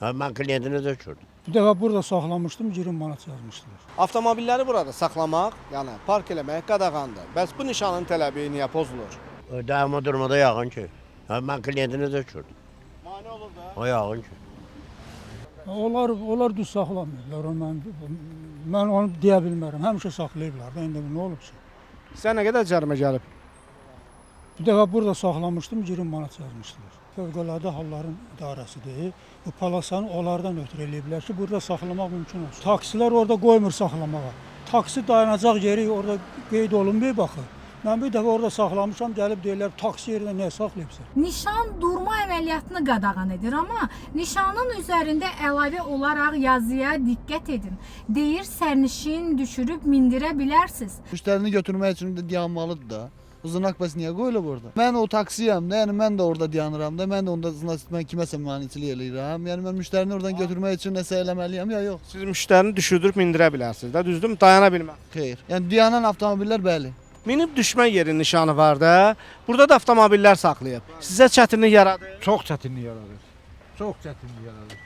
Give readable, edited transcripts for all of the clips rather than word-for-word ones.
Ben kliyentine de uçurdum. Bir dəfə burada saxlamışdım, 20 manat yazmışdılar. Avtomobilləri burada saxlamaq, yəni park eləmək qadağandır. Bəs bu nişanın tələbi niyə pozulur? Daima durmada yağın ki. Ben kliyentine de uçurdum. Mane olur da. O yağın ki. Onlar düz saxlamırlar. Mən onu deyə bilmərəm. Həmişə saxlayıblar da, indi nə olubsa. Sizə nə qədər cərimə gəlib? Bir dəfə burada saxlamışdım, 20 manat yazmışdılar. Fövqəladə halların idarəsidir. Bu palasanı onlardan ötürü eləyiblər ki, burada saxlamaq mümkün olsun. Taksilər orada qoymur saxlamağa. Taksi dayanacaq yeri orada qeyd olunmuyor baxı. Mən bir dəfə orada saxlamışam, gəlib deyirlər, taksi yerində niyə saxlayıbsan? Nişan durma əməliyyatını qadağan edir, amma nişanın üzərində əlavə olaraq yazıya diqqət edin. Deyir, sərnişin düşürüb mindirə bilərsiniz. Müştərini götürmək üçün də dayanmalıdır da. Zınak bəs niyə qoyulub orada? Mən o taksiyəm də, yəni mən də orada dayanıram da, mən də onda mən kiməsə maneçilik eləyirəm. Yəni mən müştərini oradan götürmək üçün nəsə eləməliyəm ya yox. Siz müştərini düşürdürüb mindirə bilərsiniz də, düzdürmü? Dayana bilməz. Xeyr. Yəni dayanan avtomobillər bəli. Minib düşmə yeri nişanı var da. Burada da avtomobillər saxlayıb. Sizə çətinlik yaradır? Çox çətinlik yaradır. Çox çətinlik yaradır.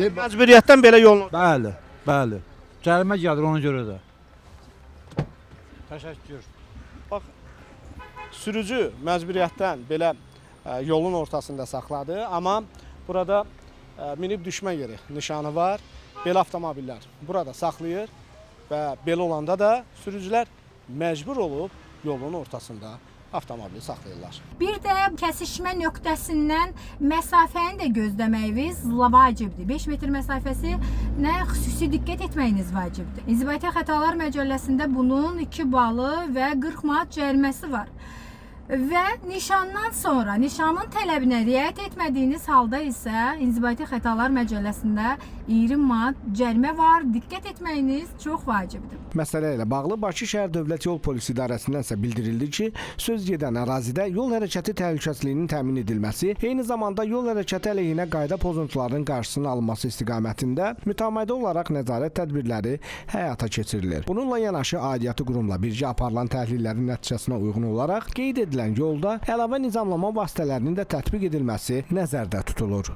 Yəni, məcburiyyətdən belə yolun. Bəli, bəli. Cərimə gəlir ona görə də. Təşəkkür. Sürücü məcburiyyətdən belə yolun ortasında saxladı, amma burada minib düşmə yeri nişanı var. Belə avtomobillər burada saxlayır və belə olanda da sürücülər məcbur olub yolun ortasında avtomobili saxlayırlar. Bir də kəsişmə nöqtəsindən məsafəni də gözləməyiniz vacibdir. 5 metr məsafəsinə xüsusi diqqət etməyiniz vacibdir. İnzibati Xətalar Məcəlləsində bunun 2 balı və 40 manat cəriməsi var. Və nişandan sonra, nişanın tələbinə riayət etmədiyiniz halda isə İnzibati Xətalar Məcəlləsində 20 manat cərimə var. Diqqət etməyiniz çox vacibdir. Məsələ ilə bağlı Bakı şəhər Dövlət Yol Polisi İdarəsindən isə bildirildi ki, söz gedən ərazidə yol hərəkəti təhlükəsizliyinin təmin edilməsi, eyni zamanda yol hərəkəti əleyhinə qayda pozuntularının qarşısının alınması istiqamətində mütəmadi olaraq nəzarət tədbirləri həyata keçirilir. Bununla yanaşı aidiyyatı qurumla birgə aparılan təhlillərin nəticəsinə uyğun olaraq qeyd edilən yolda əlavə nizamlama vasitələrinin də tətbiq edilməsi nəzərdə tutulur.